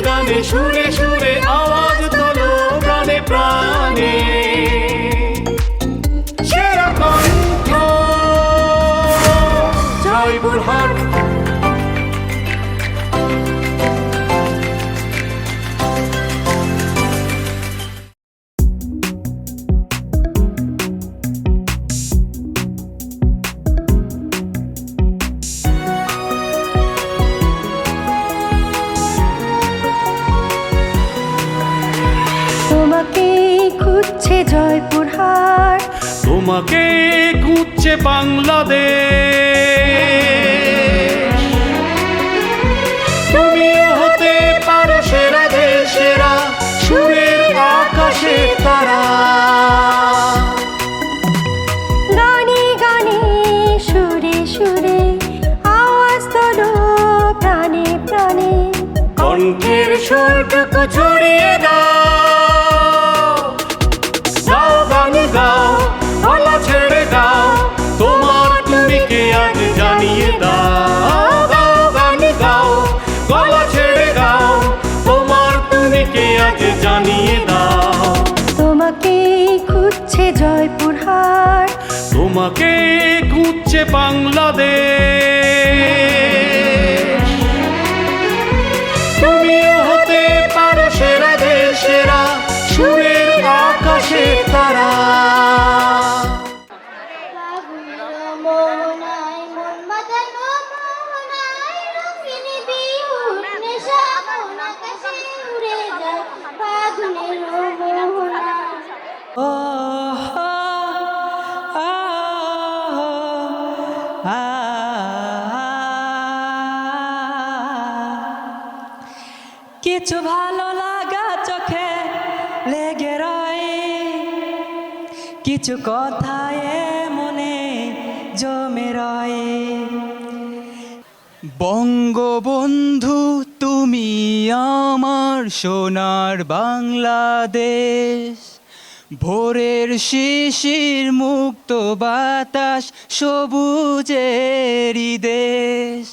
গানে সুরে সুরে আওয়াজ তোলো প্রাণে প্রাণে সেরা কণ্ঠ জয়পুরহাট। তোমাকে খুঁজছে জয়পুরহাট, তোমাকে খুঁজছে বাংলাদেশ। তুমিও হতে পারো সেরা দেশেরা সুরের আকাশে তারা। গানে গানে সুরে সুরে আওয়াজ তোলো প্রাণে প্রাণে কণ্ঠের সুরটুকু ছড়িয়ে দাও, গাও গান গাও, গলা ছেড়ে দাও, তোমার তুমিকে আজ জানিয়ে দাও। গাও গান গাও, গলা ছেড়ে দাও, তোমার তুমিকে আজ জানিয়ে দাও। তোমাকে খুঁজছে জয়পুরহাট, তোমাকে খুঁজছে বাংলাদেশ। তুমিও হতে পারো সেরা দেশেরা সুরের আকাশে তারা। মোহনায় মন মাতানো মোহনায় রঙিনী বিহুর নেশা মন আকাশে উড়ে যায় ফাগুনের মোহনায়। কিছু ভালো লাগা চোখে লেগে রয়, কিছু কথায় মনে জমে রয়। বঙ্গবন্ধু তুমি আমার সোনার বাংলাদেশ, ভোরের শিশির মুক্ত বাতাস সবুজেরই দেশ।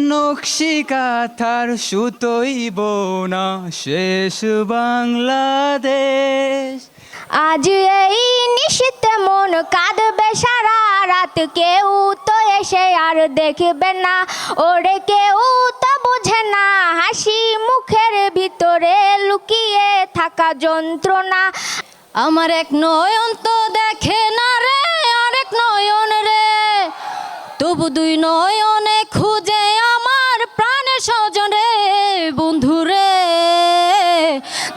নকশি কাঁথার সুতোই বোনা শেষ বাংলাদেশ। আজ এই নিশীথে মন কাঁদবে সারা রাত, কেউ তো এসে আর দেখবে না, ওরে কেউ তো বুঝে না হাসি মুখের ভিতরে লুকিয়ে থাকা যন্ত্রণা। আমার এক নয়ন তো দেখে না রে আরেক নয়ন রে, তবু দুই নয়নে খুঁজে আমার প্রাণের স্বজন রে। বন্ধু রে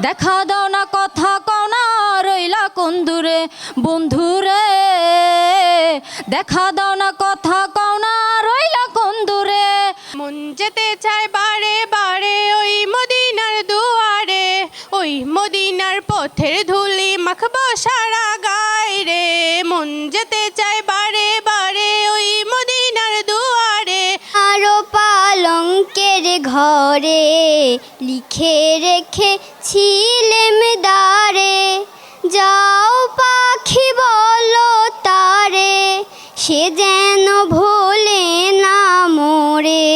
দেখা দাও না, কথা কও না, রইলা কোন দূরে। বন্ধু রে দেখা দাও না, কথা কও না, রইলা কোন দূরে। মন যেতে চায় বারে বারে ওই মদিনার দুয়ারে, ওই মদিনার পথের ধুলি মাখবো সারা গায়ে রে। মন যেতে চায় বারে বারে ওই মদিনার দুয়ারে। আরো পালঙ্কের ঘরে লিখে রেখেছিলেম দারে, যাও পাখি বলো তারে সে যেন ভোলে না মোরে।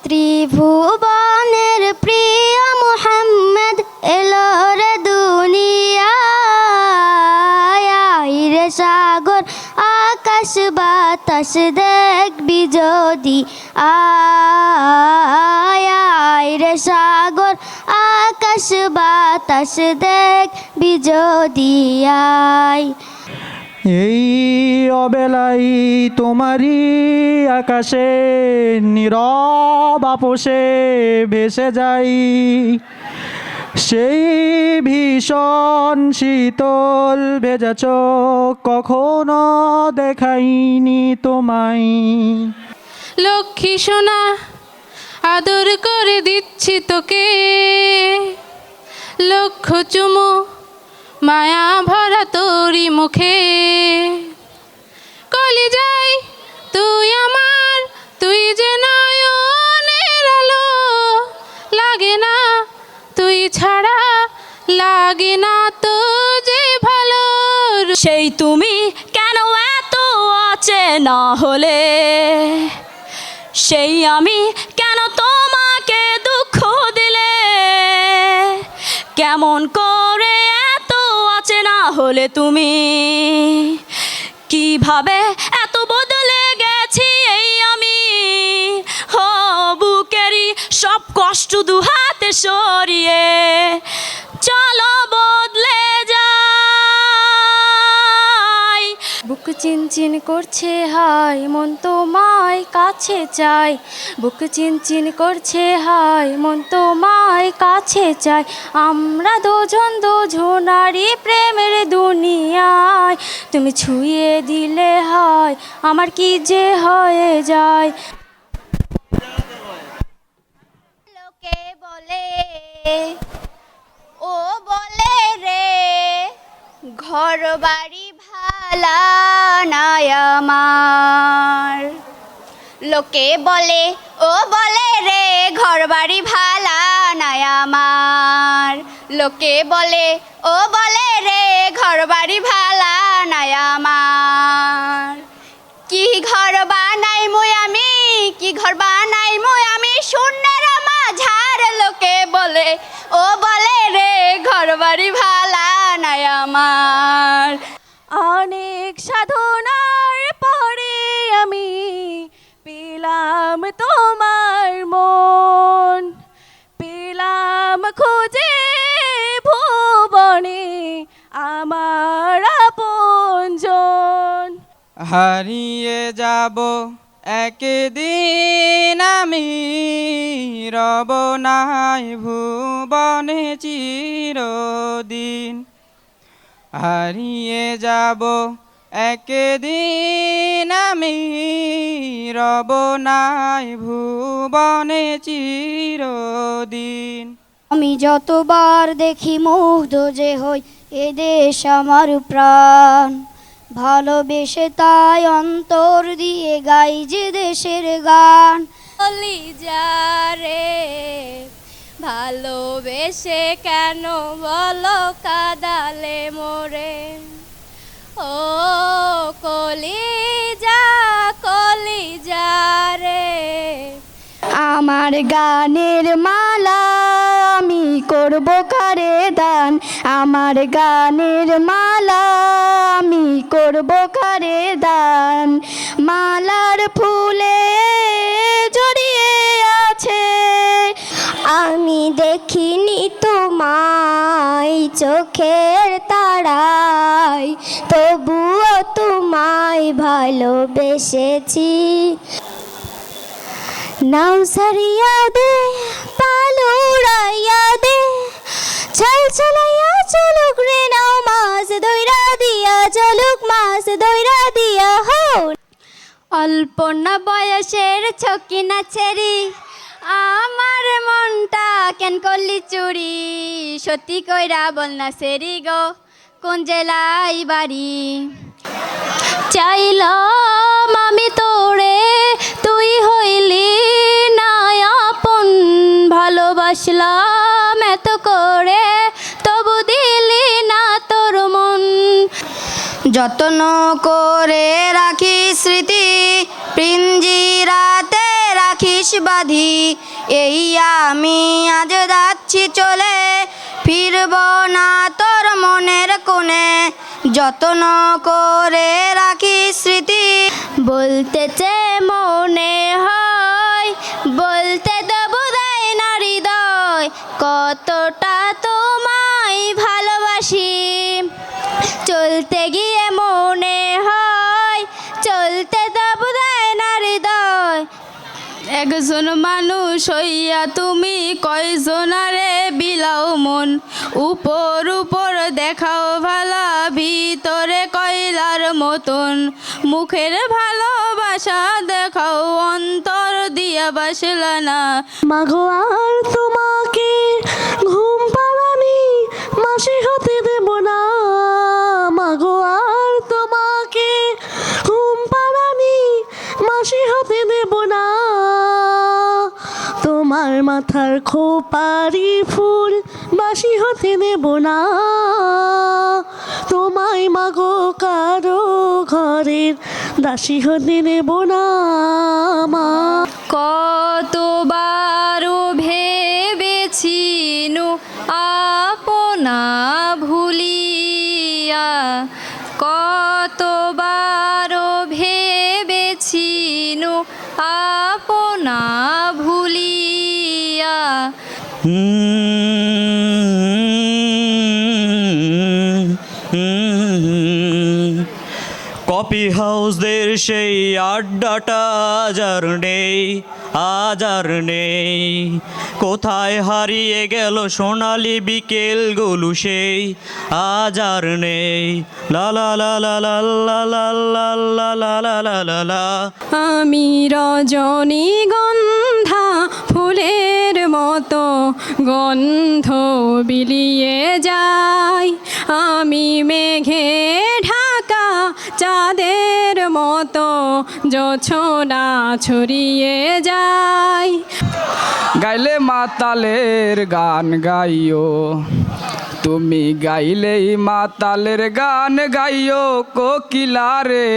ত্রিভুবনের প্রিয় মুহাম্মদ এলো রে দুনিয়ায়, রে সাগর আকাশ বাতাস দেখবি যদি আয়, রে সাগর আকাশ বাতাস দেখবি যদি আয়। এই অবেলাই তোমারই আকাশে নীরব আপোষে ভেসে যাই, সেই ভীষণ শীতল ভেজা চোখ কখনো দেখাইনি তোমায়। লক্ষ্মী সোনা আদর করে দিচ্ছি তোকে, লক্ষ চুমু মায়া ভরা তোরি মুখে। কলিজায় তুই আমার, তুই যে নয়নের আলো, লাগে না তুই ছাড়া, লাগে না তো যে ভালো। সেই তুমি কেন এত অচেনা হলে, সেই আমি কেন তোমাকে দুঃখ দিলে। কেমন করে এত অচেনা হলে তুমি, কিভাবে এত বদলে গেছি এই আমি, হো বুকেরই সব কষ্ট দু হাতে সরিয়ে চলো বদলে যাই। বুক চিনচিন করছে হায় মন তোমায় কাছে চাই, বুক চিনচিন করছে হায় মন তোমায় কাছে চাই। আমরা দুজন দুজনারই প্রেমের দুনিয়ায়, তুমি ছুঁয়ে দিলে হয় আমার কি যে হয়ে যায়। লোকে বলে ও বলে রে ঘর বাড়ি ভালা নাই আমার, লোকে বলে ও বলে রে ঘর বাড়ি ভালা নাই আমার, লোকে বলে ও বলে রে ঘর বাড়ি ভালা নাই আমার। কি ঘর বানাই মুই আমি, কি ঘর বানাই মুই আমি শূন্যের মাঝার, লোকে বলে ও বলে রে ঘর বাড়ি ভালা নাই আমার। অনেক সাধনার পরে আমি পেলাম তোমার মন, পেলাম খুঁজে ভুবনে আমার আপনজন। হারিয়ে যাব একদিন আমি, রব নাই ভুবনে চিরদিন। হারিয়ে যাব একদিন আমি, রব নাই ভুবনে চিরদিন। আমি যতবার দেখি মুগ্ধ যে হই এ দেশ আমার প্রাণ, ভালোবেসে তাই অন্তর দিয়ে গাই যে দেশের গান। বলি যারে ভালোবেসে কেন বলো কাদালে মোরে, ও কলিজা কলিজা রে। আমার গানের মালা আমি করব কারে দান, আমার গানের মালা আমি করব কারে দান। মালার ফুলে জড়িয়ে আছে আমি দেখিনি তোমায় চোখের তারায়, তবুও তোমায় ভালোবেসেছি। নাও সারিয়া দে পালুড়াইয়া দে, ছল ছলাইয়া চলুক রে নাও মাছ দইরা দিয়া, চলুক মাছ দইরা দিয়া হো। অল্প না বয়সের ছকি না ছেড়ি আমার মনটা কেন করলি চুরি, সত্যি কইরা বল না সেরি গো কোন জেলায় বাড়ি। চাইলাম আমি তোরে তুই হইলি না আপন, ভালোবাসলাম এত করে তবু দিলি না তোর মন। যত্ন করে রাখি স্মৃতি পিঞ্জিরাতে রাখিস বাঁধি, এই আমি আজ যাচ্ছি চলে ফিরব না তোর মনের কোণে। যত্ন করে রাখি স্মৃতি বলতে চে মনে হয়, বলতে দেবো দেয় না হৃদয় কতটা তোমায় ভালোবাসি। চলতে গিয়ে মনে হয়, চলতে দেবো দেয় না হৃদয়। একজন মানুষ হইয়া তুমি কয়জনারে বিলাও মন, উপর উপর দেখাও ভালা ভিতরে কয়লার মতন, মুখের ভালোবাসা দেখাও অন্তর দিয়া বাসলা না। মাগো আর তোমাকে ঘুম পাড়ানি মাসি হতে দেব না, মাগো আর তোমাকে ঘুম পাড়ানি মাসি হতে দেব না। তোমার মাথার খোপারি ফুল বাসি হতে দেব না, তোমায় মাগো কারো ঘরের দাসী হতে দেব না। মা কতবার ভেবেছি আপন আপনা ভুলিয়া। কফি হাউসদের সেই আড্ডাটা আজ আর নেই, কোথায় হারিয়ে গেল সোনালি বিকেলগুলো সেই আজ আর নেই। লা লা লা লা লা লা লা লা লা লা লা লা লা লা। আমি রজনীগন্ধা ফুলের মতো গন্ধ বিলিয়ে যাই, আমি মেঘে ঢাকা চাঁদের মতো জোছনা ছড়িয়ে যাই। গাইলে মাতালের গান গাইও, তুমি গাইলেই মাতালের গান গাইও কোকিলারে,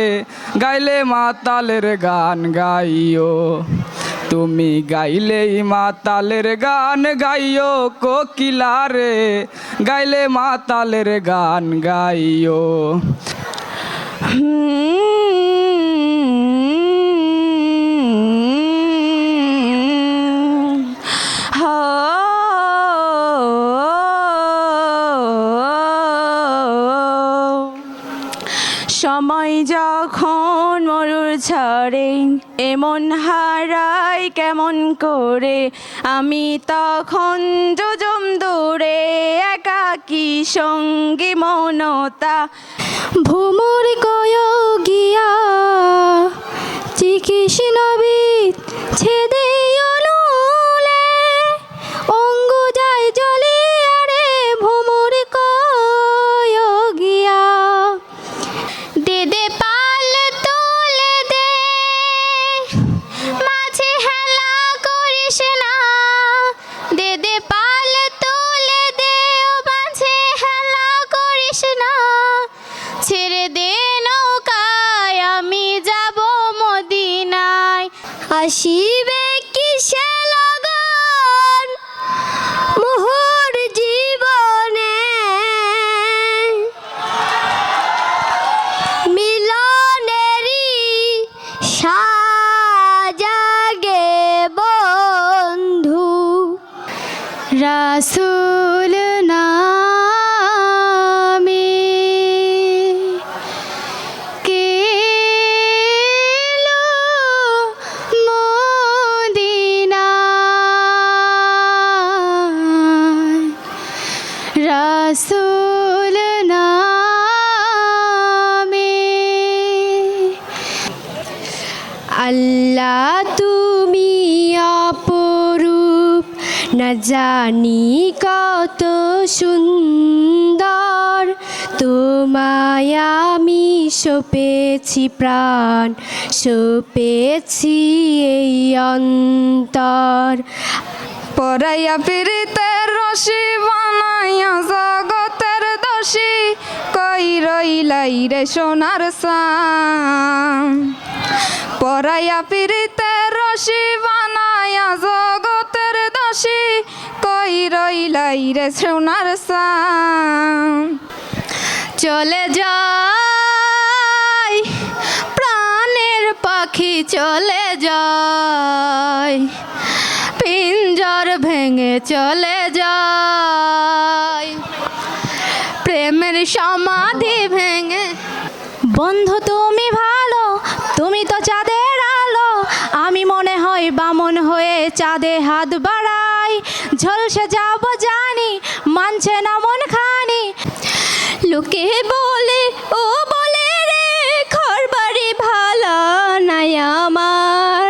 গাইলে মাতালের গান গাইও, তুমি গাইলেই মাতালের গান গাইও কোকিলারে, গাইলে মাতালের গান গাইও। সময় যখন মরুর ঝড়ে এমন হারাই কেমন করে, আমি তখন যোজম দূরে একাকী সঙ্গী মনতা। ভ্রমর কয় গিয়া চিকিৎসনবিদ ছেদে অনুলে, অঙ্গ যায় জলে আরে ভ্রমর কয় গিয়া। দে দে পাল তোলে দে মাঝে হেলা করিস না, দে দে পাল তোলে দে মাঝে হেলা করিস না, ছেড়ে দে নৌকায় আমি যাব মদিনায়, আসিবে কিসে লগন মোহর জীবনে, মিলনেরই সাজাগে বন্ধু, রাসূল নামে কেলো মদিনায়, রাসূল নামে। আল্লাহ তুমি অপরূপ, না জানি কত সুন্দর, তোমায় আমি সপেছি প্রাণ, সপেছি এই অন্তর। পরাইয়া পিরিতের রশি বানাইয়া জগতের দোষী, কই রইলাই রে সোনার সাম। পরাইয়া পিরিতের রশি বানাইয়া জগতের দোষী, কই রইলাই রে সোনার সাম। চলে যায় প্রাণের পাখি চলে যায়, পিঞ্জর ভেঙে চলে যায়, প্রেমের সমাধি ভেঙে। বন্ধু তুমি ভালো, তুমি তো চাঁদের আলো, আমি মনে হয় বামন হয়ে চাঁদে হাত বাড়াই, ঝলসে যাব জানি মানছে না মন খানি। লোকে বলে ও বলে রে ঘর বাড়ি ভালো নাই আমার,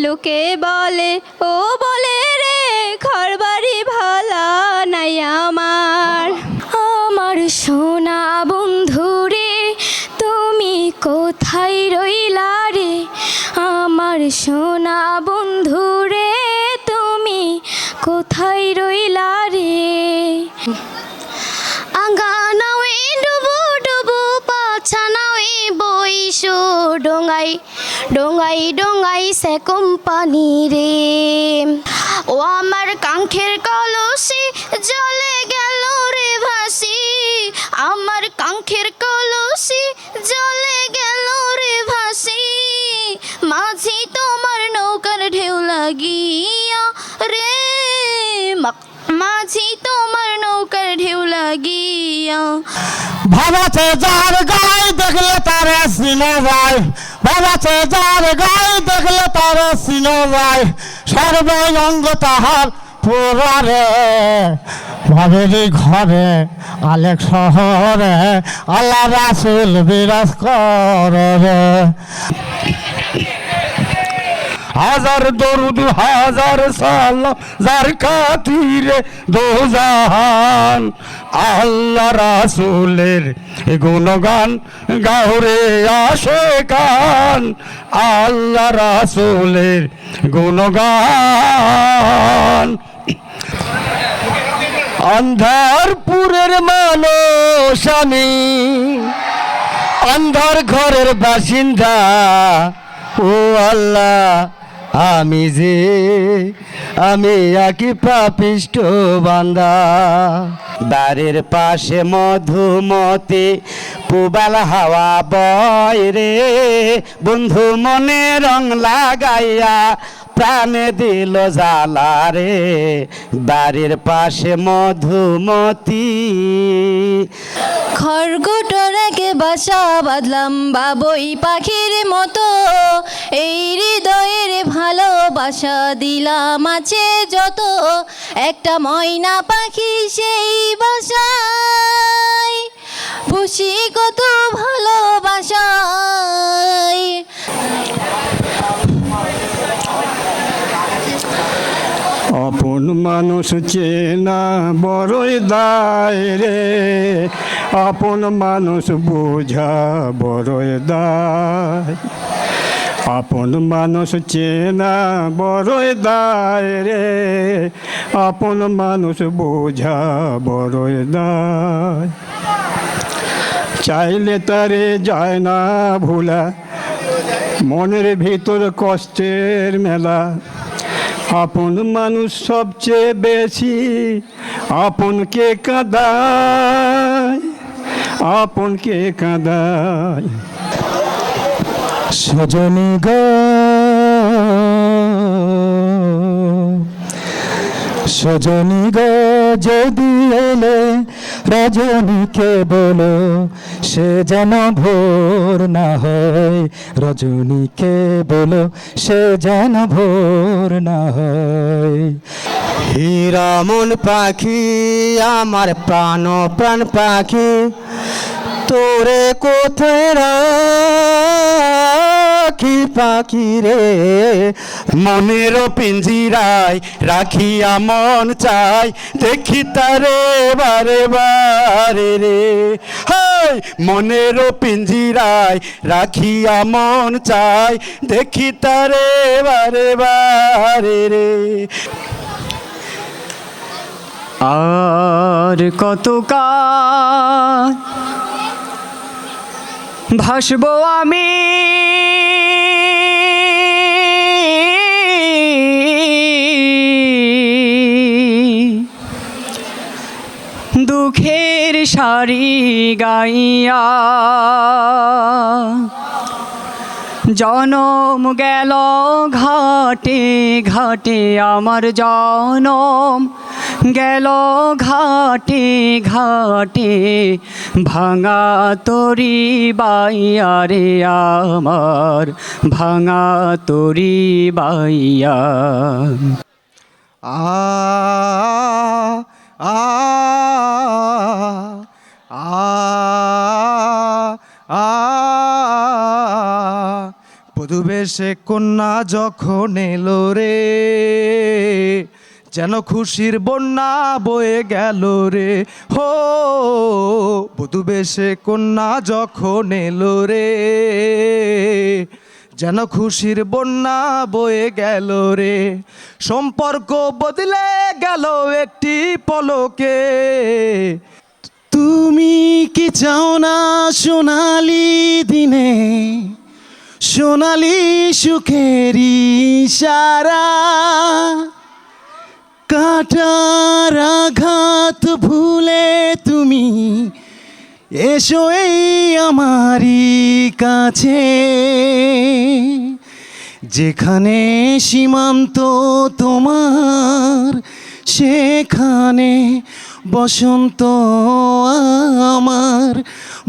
লোকে বলে ও বলে রে ঘর বাড়ি ভালো নাই আমার। আমার সোনা বন্ধু রে তুমি কোথায় রইলা রে, আমার সোনা বন্ধু রে তুমি কোথায় রইলা রে। আঙ্গানাওয়ে ডুবু ডুবু পাছানাওয়ে বইসো ডোঙাই ডোঙাই ডোঙাই সে কোম্পানি রে, ও আমার কাঙ্ক্ষের কলসি জলে গেল রে ভাসি, আমার কাঙ্ক্ষের কলসি জলে গেল রে ভাসি, মাঝি লাগিয়া। ভাবাতে যার গায়ে দেখলে তারে চিনা যায়, ভাবাতে যার গায়ে দেখলে তারে চিনা যায়, সর্বাঙ্গ তাহার পুরারে, ভাবেরি ঘরে আলেক শহরে আল্লাহ রাসূল বিরাজ করে রে। হাজার দরুদ হাজার সালাম যার খাতিরে দোজাহান, আল্লাহ রাসূলের গুণগান গাওরে আশিকান, আল্লাহ রাসূলের গুণগান। আন্ধারপুরের মানুষ আমি, আন্ধার ঘরের বাসিন্দা, ও আল্লাহ আমি একই পাপিষ্ট বান্দা। বাড়ির পাশে মধুমতি পুবাল হাওয়া বয় রে, বন্ধু মনে রং লাগাইয়া প্রাণে দিল জ্বালা রে, বাড়ির পাশে মধুমতি। খড়গুটোরাকে বাসা বাঁধলাম বাবুই পাখির মতো, এই হৃদয়ের ভালোবাসা দিলাম আছে যত, একটা ময়না পাখি সেই বাসায় খুশি কত ভালোবাসায়। আপন মানুষ চেনা বড়ই দায় রে, আপন মানুষ বোঝা বড়ই দায়, আপন মানুষ চেনা বড়ই দায় রে, আপন মানুষ বোঝা বড়ই দায়। চাইলে তারে যায় না ভোলা, মনের ভিতর কষ্টের মেলা, আপন মানুষ সবচেয়ে বেশি আপনকে কাঁদায়, আপনকে কাঁদায়। সজনী গো সজনী গো যদি এলে রজনীকে বলো, সে যেন ভোর না হয়, রজনীকে বলো সে যেন ভোর না হয়। হীরামন পাখি আমার প্রাণ প্রাণ পাখি, তোরে কোথায় রাখি পাখি রে, মনের পিঞ্জিরায় রাখিয়া মন চাই, দেখি তারে বারে বারে রে, হাই মনের পিঞ্জিরায় রাখিয়া মন চাই, দেখি তারে বারে বারে রে। আর কত কাল ভাসবো আমি দুঃখের সারি গাইয়া, জনম গেল ঘাটে ঘাটে আমার জনম গেল ঘাটে ঘাটে, ভাঙা তরি বাইয়া রে আমার, ভাঙা তরি বাইয়া। বধূবেশে কন্যা যখন এলো রে, যেন খুশির বন্যা বয়ে গেল রে, হো বধূবেশে কন্যা যখন এলো রে, যেন খুশির বন্যা বয়ে গেল রে, সম্পর্ক বদলে গেল একটি পলকে। তুমি কি চাও না সোনালি দিনে, সোনালি সুখের ইশারা, কাটার আঘাত ভুলে তুমি এসো এই আমারই কাছে, যেখানে সীমান্ত তোমার সেখানে বসন্ত আমার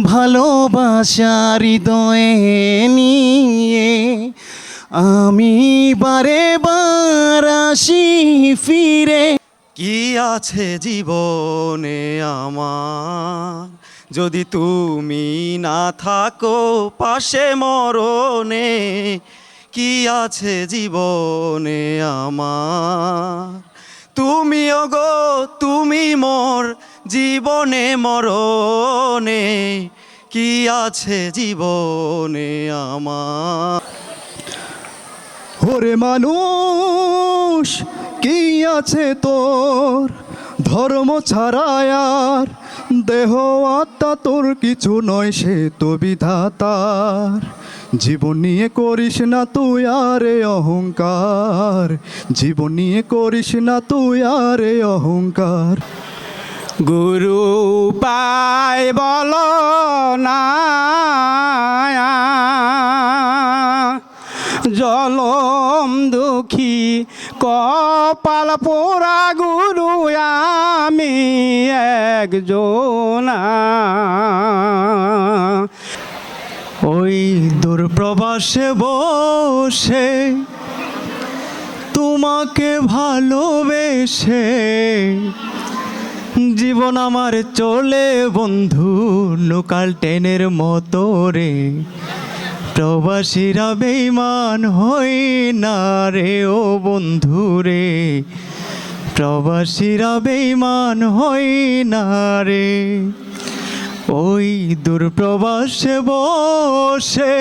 ভালোবাসার হৃদয়ে নিয়ে আমি বারে বার আসি ফিরে। কি আছে জীবনে আমার যদি তুমি না থাকো পাশে মরণে? কি আছে জীবনে আমার? তুমিও গো তুমি মোর জীবনে মরণে। কি আছে জীবনে আমার? ওরে মানুষ কি আছে তোর, ধর্ম ছাড়া আর দেহ আত্মা তোর কিছু নয়, সে তো বিধাতার। জীবন নিয়ে করিস না তুই আরে অহংকার, জীবন নিয়ে করিস না তুই আরে অহংকার। গুরু পাই বলো না জলম দুঃখী কপাল পোড়া গুরু আমি একজনা। ওই দূরপ্রবাসে বসে তোমাকে ভালোবেসে জীবন আমার চলে বন্ধু লোকাল ট্রেনের মতো রে। প্রবাসীরা বেঈমান হই না রে ও বন্ধু রে, প্রবাসীরা বেঈমান হই না রে। ওই দূরপ্রবাসে বসে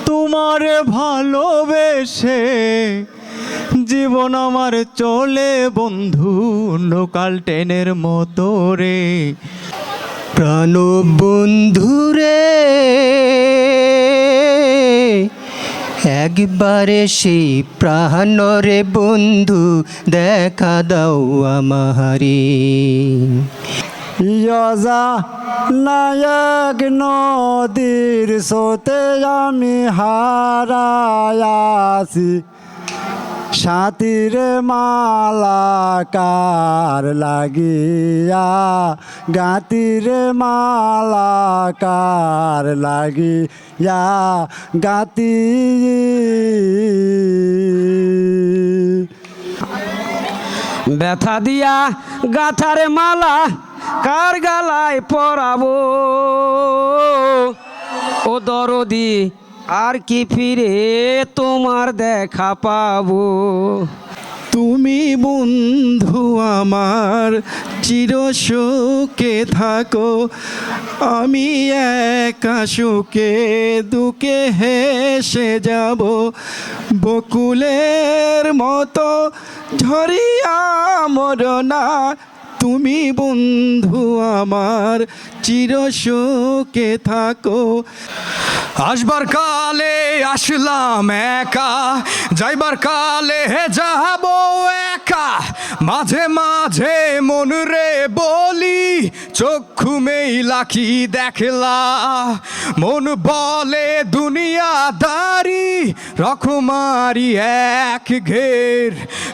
তোমারে ভালোবেসে জীবন আমার চলে বন্ধু লোকাল ট্রেনের মতো রে। প্রাণ বন্ধুরে একবারে সেই প্রাণরে বন্ধু দেখা দাও আমারে। ইয়াজা নায়ক নদীর সোতে আমি হারায়াছি, সাথীরে মালাকার লাগিয়া গাতিরে মালাকার লাগিয়া গাতি। ব্যথা দিয়া গাথারে মালা কার গালায় পরাবো, ও দরদি আর কি ফিরে তোমার দেখা পাবো। তুমি বন্ধু আমার চির সুখে থাকো, আমি একা সুখে দুঃখে হেসে যাব। বকুলের মতো ঝরিয়া মরনা, তুমি বন্ধু আমার চির সুখে থাকো। আসবার কালে আসলাম একা, যাইবার কালে যাব একা। মাঝে মাঝে মন রে বলি চক্ষু মেইলা কি দেখলা, মন বলে দুনিয়াদারি রকমারি এক ঘের।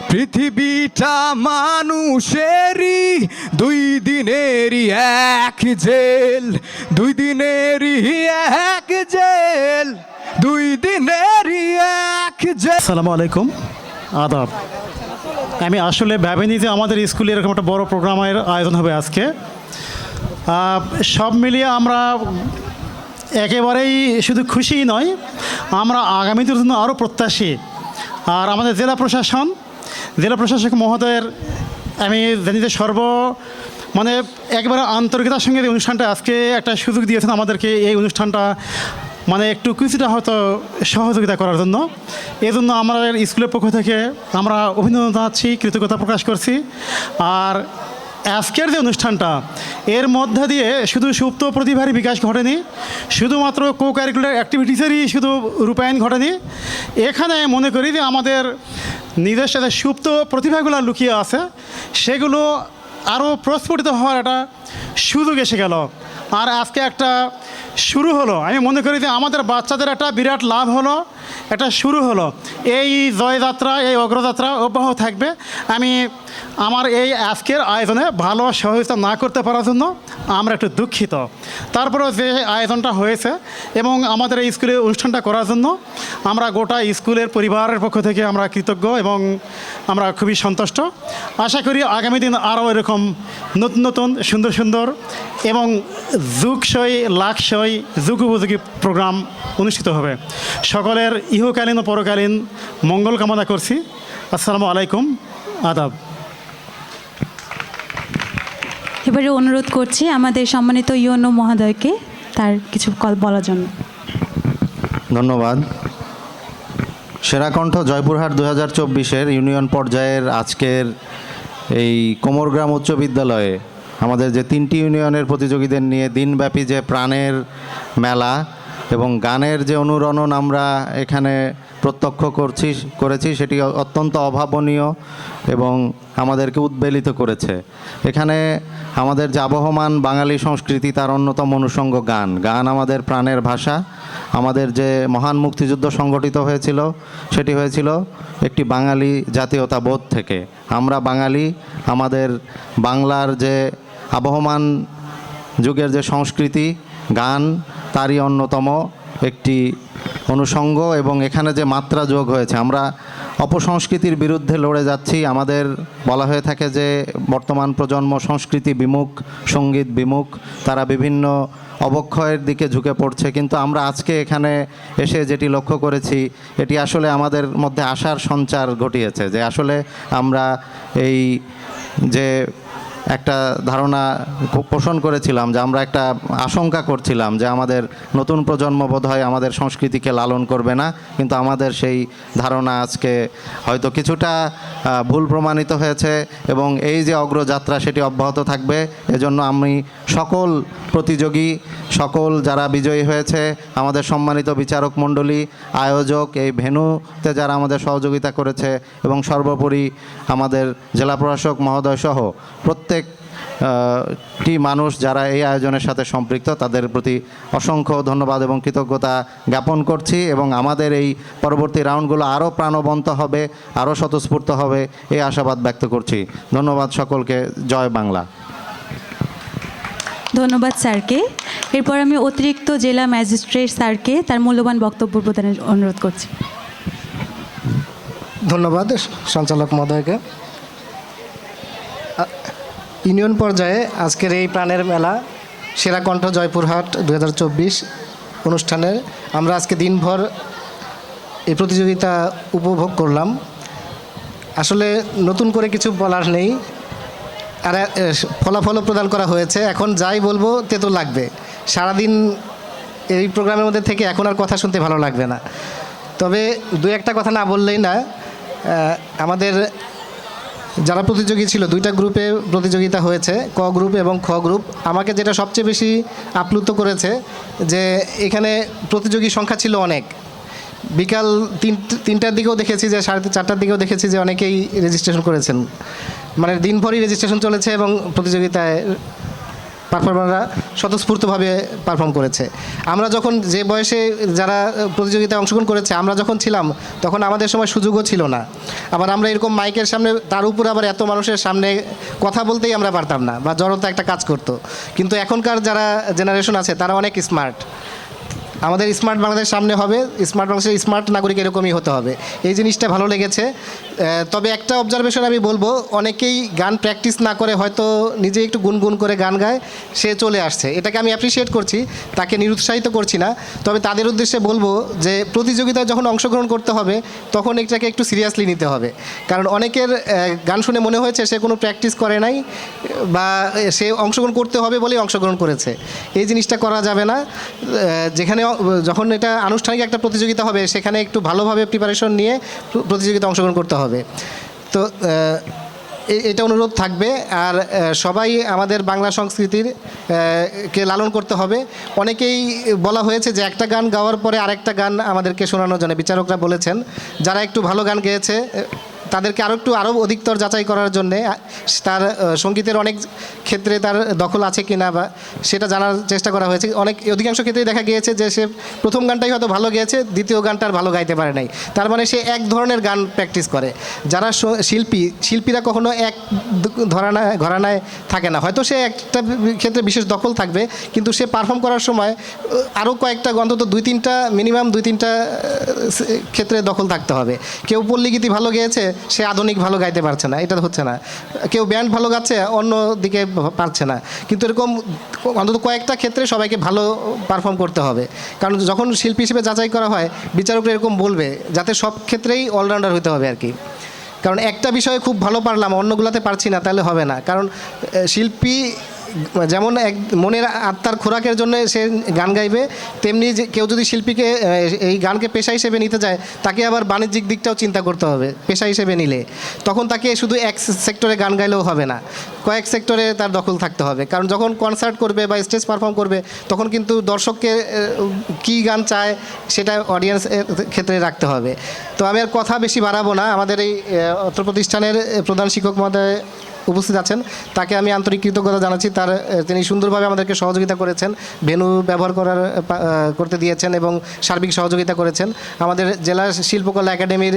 পৃথিবীটা মানুষেরই দুই দিনেরই এক জেল, দুই দিনেরই এক জেল, দুই দিনেরই এক জেল। আসসালামু আলাইকুম, আদাব। আমি আসলে ভাবিনি যে আমাদের স্কুলে এরকম একটা বড় প্রোগ্রামের আয়োজন হবে আজকে। সব মিলিয়ে আমরা একেবারেই শুধু খুশি নয়, আমরা আগামীদের জন্য আরও প্রত্যাশী। আর আমাদের জেলা প্রশাসক মহোদয়ের আমি জানি যে মানে একবারে আন্তরিকতার সঙ্গে এই অনুষ্ঠানটা আজকে একটা সুযোগ দিয়েছেন আমাদেরকে এই অনুষ্ঠানটা মানে একটু কিছুটা হয়তো সহযোগিতা করার জন্য। এই জন্য আমাদের স্কুলের পক্ষ থেকে আমরা অভিনন্দন জানাচ্ছি, কৃতজ্ঞতা প্রকাশ করছি। আর আজকের যে অনুষ্ঠানটা এর মধ্যে দিয়ে শুধু সুপ্ত প্রতিভারই বিকাশ ঘটেনি, শুধুমাত্র কো কারিকুলার অ্যাক্টিভিটিসেরই শুধু রূপায়ণ ঘটেনি। এখানে মনে করি যে আমাদের নিজের সাথে সুপ্ত প্রতিভাগুলো লুকিয়ে আছে, সেগুলো আরও প্রস্ফুটিত হওয়ার একটা সুযোগ এসে গেল। আর আজকে একটা শুরু হলো। আমি মনে করি যে আমাদের বাচ্চাদের একটা বিরাট লাভ হলো একটা শুরু হলো। এই জয়যাত্রা, এই অগ্রযাত্রা অব্যাহত থাকবে। আমি আমার এই আজকের আয়োজনে ভালো সহযোগিতা না করতে পারার জন্য আমরা একটু দুঃখিত। তারপরেও যে আয়োজনটা হয়েছে এবং আমাদের এই স্কুলে অনুষ্ঠানটা করার জন্য আমরা গোটা স্কুলের পরিবারের পক্ষ থেকে আমরা কৃতজ্ঞ এবং আমরা খুবই সন্তুষ্ট। আশা করি আগামী দিন আরও এরকম নতুন নতুন সুন্দর সুন্দর এবং যুগসই লাখসই যুগোপযোগী প্রোগ্রাম অনুষ্ঠিত হবে। সকলের ইহকালীন ও পরকালীন মঙ্গল কামনা করছি। আসসালামু আলাইকুম, আদাব। এবারে অনুরোধ করছি আমাদের সম্মানিত ইউনো মহোদয়কে তার কিছু বলার জন্য। ধন্যবাদ। সেরাকণ্ঠ জয়পুরহাট 2024-এর ইউনিয়ন পর্যায়ের আজকের এই কোমরগ্রাম উচ্চ বিদ্যালয়ে আমাদের যে 3টি ইউনিয়নের প্রতিযোগীদের নিয়ে দিনব্যাপী যে প্রাণের মেলা এবং গানের যে অনুরণন আমরা এখানে প্রত্যক্ষ করেছি সেটি অত্যন্ত অভাবনীয় এবং আমাদেরকে উদ্বেলিত করেছে। এখানে আমাদের যে আবহমান বাঙালি সংস্কৃতি তার অন্যতম অনুষঙ্গ গান আমাদের প্রাণের ভাষা। আমাদের যে মহান মুক্তিযুদ্ধ সংগঠিত হয়েছিল সেটি হয়েছিল একটি বাঙালি জাতীয়তাবোধ থেকে। আমরা বাঙালি, আমাদের বাংলার যে আবহমান যুগের যে সংস্কৃতি গান তারই অন্যতম একটি অনুষঙ্গ এবং এখানে যে মাত্রা যোগ হয়েছে, আমরা অপসংস্কৃতির বিরুদ্ধে লড়ে যাচ্ছি। আমাদের বলা হয়ে থাকে যে বর্তমান প্রজন্ম সংস্কৃতি বিমুখ, সঙ্গীত বিমুখ, তারা বিভিন্ন অবক্ষয়ের দিকে ঝুঁকে পড়ছে। কিন্তু আমরা আজকে এখানে এসে যেটি লক্ষ্য করেছি এটি আসলে আমাদের মধ্যে আশার সঞ্চার ঘটিয়েছে যে আসলে আমরা এই যে একটা ধারণা পোষণ করেছিলাম, যে আমরা একটা আশঙ্কা করছিলাম যে আমাদের নতুন প্রজন্ম বোধহয় আমাদের সংস্কৃতিকে লালন করবে না, কিন্তু আমাদের সেই ধারণা আজকে হয়তো কিছুটা ভুল প্রমাণিত হয়েছে এবং এই যে অগ্রযাত্রা সেটি অব্যাহত থাকবে। এজন্য আমি সকল প্রতিযোগী, সকল যারা বিজয়ী হয়েছে, আমাদের সম্মানিত বিচারক মণ্ডলী, আয়োজক, এই ভেন্যুতে যারা আমাদের সহযোগিতা করেছে এবং সর্বোপরি আমাদের জেলা প্রশাসক মহোদয় সহ প্রত্যেকটি মানুষ যারা এই আয়োজনের সাথে সম্পৃক্ত তাদের প্রতি অসংখ্য ধন্যবাদ এবং কৃতজ্ঞতা জ্ঞাপন করছি এবং আমাদের এই পরবর্তী রাউন্ডগুলো আরও প্রাণবন্ত হবে, আরও স্বতঃস্ফূর্ত হবে এই আশাবাদ ব্যক্ত করছি। ধন্যবাদ সকলকে। জয় বাংলা। ধন্যবাদ স্যারকে। এরপর আমি অতিরিক্ত জেলা ম্যাজিস্ট্রেট স্যারকে তার মূল্যবান বক্তব্য প্রদানের অনুরোধ করছি। ধন্যবাদ সঞ্চালক মহোদয়কে। ইউনিয়ন পর্যায়ে আজকের এই প্রাণের মেলা সেরাকণ্ঠ জয়পুরহাট 2024 অনুষ্ঠানের আমরা আজকে দিনভর এই প্রতিযোগিতা উপভোগ করলাম। আসলে নতুন করে কিছু বলার নেই, আর ফলাফলও প্রদান করা হয়েছে। এখন যাই বলবো তেতো লাগবে। সারাদিন এই প্রোগ্রামের মধ্যে থেকে এখন আর কথা শুনতে ভালো লাগবে না। তবে দু একটা কথা না বললেই না। আমাদের যারা প্রতিযোগী ছিল, 2টা গ্রুপে প্রতিযোগিতা হয়েছে, ক গ্রুপ এবং খ গ্রুপ। আমাকে যেটা সবচেয়ে বেশি আপ্লুত করেছে যে এখানে প্রতিযোগী সংখ্যা ছিল অনেক। বিকাল 3টার দিকেও দেখেছি, যে 4:30টার দিকেও দেখেছি যে অনেকেই রেজিস্ট্রেশন করেছেন। মানে দিনভরই রেজিস্ট্রেশন চলেছে এবং প্রতিযোগিতায় পারফর্মাররা স্বতঃস্ফূর্তভাবে পারফর্ম করেছে। আমরা যখন যে বয়সে যারা প্রতিযোগিতায় অংশগ্রহণ করেছে আমরা যখন ছিলাম তখন আমাদের সময় সুযোগও ছিল না। আবার আমরা এরকম মাইকের সামনে, তার উপর আবার এত মানুষের সামনে কথা বলতেই আমরা পারতাম না, বা জড়তা একটা কাজ করতো। কিন্তু এখনকার যারা জেনারেশন আছে তারা অনেক স্মার্ট। আমাদের স্মার্ট বাংলাদেশ সামনে হবে, স্মার্ট বাংলাদেশের স্মার্ট নাগরিক এরকমই হতে হবে। এই জিনিসটা ভালো লেগেছে। তবে একটা অবজারভেশন আমি বলবো, অনেকেই গান প্র্যাকটিস না করে হয়তো নিজে একটু গুনগুন করে গান গায়, সে চলে আসছে। এটাকে আমি অ্যাপ্রিসিয়েট করছি, তাকে নিরুৎসাহিত করছি না। তবে তাদের উদ্দেশ্যে বলবো যে প্রতিযোগিতায় যখন অংশগ্রহণ করতে হবে তখন এটাকে একটু সিরিয়াসলি নিতে হবে। কারণ অনেকের গান শুনে মনে হয়েছে সে কোনো প্র্যাকটিস করে নাই, বা সে অংশগ্রহণ করতে হবে বলেই অংশগ্রহণ করেছে। এই জিনিসটা করা যাবে না। যেখানে যখন এটা আনুষ্ঠানিক একটা প্রতিযোগিতা হবে সেখানে একটু ভালোভাবে প্রিপারেশন নিয়ে প্রতিযোগিতা অংশগ্রহণ করতে হবে। তো এটা অনুরোধ থাকবে। আর সবাই আমাদের বাংলা সংস্কৃতির কে লালন করতে হবে। অনেকেই বলা হয়েছে যে একটা গান গাওয়ার পরে আরেকটা গান আমাদেরকে শোনানোর জন্য বিচারকরা বলেছেন। যারা একটু ভালো গান গেয়েছে তাদেরকে আরও অধিকতর যাচাই করার জন্যে তার সঙ্গীতের অনেক ক্ষেত্রে তার দখল আছে কিনা বা সেটা জানার চেষ্টা করা হয়েছে। অধিকাংশ ক্ষেত্রেই দেখা গিয়েছে যে সে প্রথম গানটাই হয়তো ভালো গেয়েছে, দ্বিতীয় গানটা আর ভালো গাইতে পারে নাই। তার মানে সে এক ধরনের গান প্র্যাকটিস করে। যারা শিল্পীরা কখনো এক ঘরানায় থাকে না। হয়তো সে একটা ক্ষেত্রে বিশেষ দখল থাকবে, কিন্তু সে পারফর্ম করার সময় আরও কয়েকটা অন্তত মিনিমাম দুই তিনটা ক্ষেত্রে দখল থাকতে হবে। কেউ পল্লীগীতি ভালো গেয়েছে, সে আধুনিক ভালো গাইতে পারছে না, এটা হচ্ছে না। কেউ ব্যান্ড ভালো গাচ্ছে, অন্য দিকে পারছে না। কিন্তু এরকম অন্তত কয়েকটা ক্ষেত্রে সবাইকে ভালো পারফর্ম করতে হবে, কারণ যখন শিল্পী হিসেবে যাচাই করা হয় বিচারকরা এরকম বলবে যাতে সব ক্ষেত্রেই অলরাউন্ডার হতে হবে আর কি। কারণ একটা বিষয়ে খুব ভালো পারলাম, অন্যগুলোতে পারছি না, তাহলে হবে না। কারণ শিল্পী যেমন মনের আত্মার খোরাকের জন্য সে গান গাইবে, তেমনি কেউ যদি শিল্পীকে এই গানকে পেশা হিসেবে নিতে যায়, তাকে আবার বাণিজ্যিক দিকটাও চিন্তা করতে হবে। পেশা হিসেবে নিলে তখন তাকে শুধু এক সেক্টরে গান গাইলেও হবে না, কয়েক সেক্টরে তার দখল থাকতে হবে। কারণ যখন কনসার্ট করবে বা স্টেজ পারফর্ম করবে, তখন কিন্তু দর্শককে কী গান চায় সেটা অডিয়েন্স ক্ষেত্রে রাখতে হবে। তো আমি আর কথা বেশি বাড়াবো না। আমাদের এই অত্র প্রতিষ্ঠানের প্রধান শিক্ষক মহোদয় উপস্থিত আছেন, তাকে আমি আন্তরিক কৃতজ্ঞতা জানাচ্ছি। তিনি সুন্দরভাবে আমাদেরকে সহযোগিতা করেছেন, ভেন্যু ব্যবহার করতে দিয়েছেন এবং সার্বিক সহযোগিতা করেছেন। আমাদের জেলা শিল্পকলা একাডেমির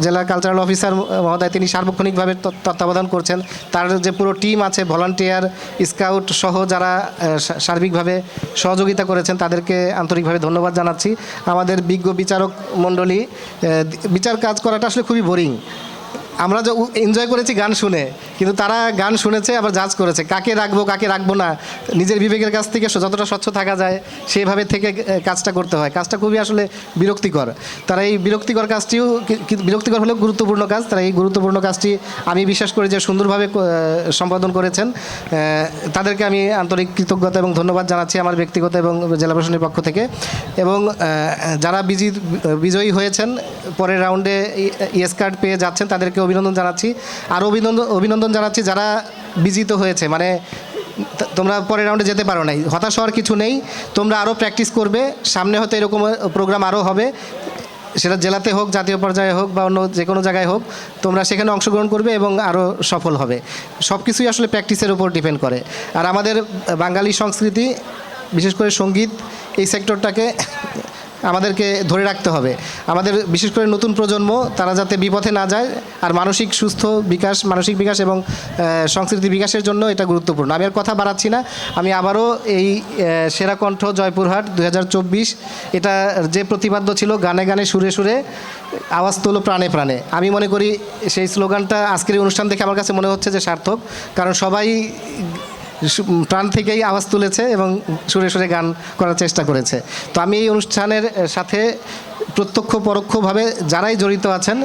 জেলা কালচারাল অফিসার মহোদয়, তিনি সার্বক্ষণিকভাবে তত্ত্বাবধান করছেন। তার যে পুরো টিম আছে, ভলান্টিয়ার, স্কাউট সহ যারা সার্বিকভাবে সহযোগিতা করেছেন, তাদেরকে আন্তরিকভাবে ধন্যবাদ জানাচ্ছি। আমাদের বিজ্ঞ বিচারক মণ্ডলী, বিচার কাজ করাটা আসলে খুবই বোরিং। আমরা যে এনজয় করেছি গান শুনে, কিন্তু তারা গান শুনেছে আবার জাজ করেছে কাকে রাখবো কাকে রাখবো না। নিজের বিবেকের কাছ থেকে যতটা স্বচ্ছ থাকা যায় সেভাবে থেকে কাজটা করতে হয়। কাজটা খুবই আসলে বিরক্তিকর। তারা এই বিরক্তিকর হলেও গুরুত্বপূর্ণ কাজ। তারা এই গুরুত্বপূর্ণ কাজটি আমি বিশ্বাস করি যে সুন্দরভাবে সম্পাদন করেছেন। তাদেরকে আমি আন্তরিক কৃতজ্ঞতা এবং ধন্যবাদ জানাচ্ছি আমার ব্যক্তিগত এবং জেলা প্রশাসনের পক্ষ থেকে। এবং যারা বিজয়ী হয়েছেন, পরের রাউন্ডে ইয়েস কার্ড পেয়ে যাচ্ছেন, তাদেরকে অভিনন্দন জানাচ্ছি। আরও অভিনন্দন জানাচ্ছি যারা বিজিত হয়েছে, মানে তোমরা পরের রাউন্ডে যেতে পারো নাই, হতাশ হওয়ার কিছু নেই। তোমরা আরও প্র্যাকটিস করবে, সামনে হয়তো এরকম প্রোগ্রাম আরও হবে, সেটা জেলাতে হোক, জাতীয় পর্যায়ে হোক বা অন্য যে কোনো জায়গায় হোক, তোমরা সেখানে অংশগ্রহণ করবে এবং আরও সফল হবে। সব কিছুই আসলে প্র্যাকটিসের উপর ডিপেন্ড করে। আর আমাদের বাঙালি সংস্কৃতি, বিশেষ করে সঙ্গীত, এই সেক্টরটাকে আমাদেরকে ধরে রাখতে হবে। আমাদের বিশেষ করে নতুন প্রজন্ম, তারা যাতে বিপথে না যায়। আর মানসিক বিকাশ এবং সংস্কৃতি বিকাশের জন্য এটা গুরুত্বপূর্ণ। আমি আর কথা বাড়াচ্ছি না। আমি আবারও এই সেরা কণ্ঠ জয়পুরহাট 2024, এটা যে প্রতিপাদ্য ছিল, গানে গানে সুরে সুরে আওয়াজ তোলো প্রাণে প্রাণে, আমি মনে করি সেই স্লোগানটা আজকের এই অনুষ্ঠান দেখে আমার কাছে মনে হচ্ছে যে সার্থক। কারণ সবাই প্রাণ থেকেই আওয়াজ তুলেছে এবং সুরে সুরে গান করার চেষ্টা করেছে। তো আমি এই অনুষ্ঠানের সাথে প্রত্যক্ষ পরোক্ষভাবে যারাই জড়িত আছেন,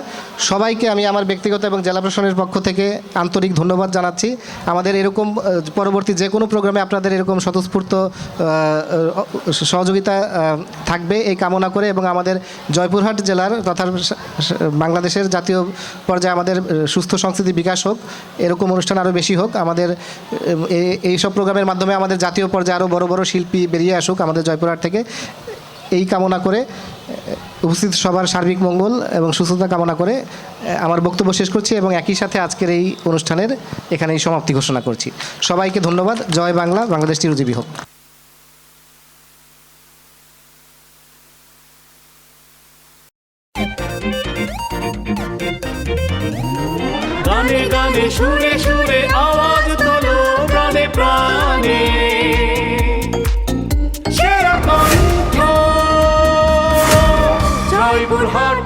সবাইকে আমি আমার ব্যক্তিগত এবং জেলা প্রশাসনের পক্ষ থেকে আন্তরিক ধন্যবাদ জানাচ্ছি। আমাদের এরকম পরবর্তী যে কোনো প্রোগ্রামে আপনাদের এরকম স্বতঃস্ফূর্ত সহযোগিতা থাকবে এই কামনা করে, এবং আমাদের জয়পুরহাট জেলার তথা বাংলাদেশের জাতীয় পর্যায়ে আমাদের সুস্থ সংস্কৃতি বিকাশ হোক, এরকম অনুষ্ঠান আরও বেশি হোক। আমাদের এইসব প্রোগ্রামের মাধ্যমে আমাদের জাতীয় পর্যায়ে আরও বড় বড় শিল্পী বেরিয়ে আসুক আমাদের জয়পুরহাট থেকে, এই কামনা করে উপস্থিত সবার সার্বিক মঙ্গল এবং সুস্থতা কামনা করে আমার বক্তব্য শেষ করছি এবং একই সাথে আজকের এই অনুষ্ঠানের এখানেই সমাপ্তি ঘোষণা করছি। সবাইকে ধন্যবাদ। জয় বাংলা, বাংলাদেশ চিরজীবী হোক। গানে গানে সুরে সুরে আওয়াজ তোলো প্রাণে প্রাণে, সেরা কণ্ঠ জয়পুরহাট।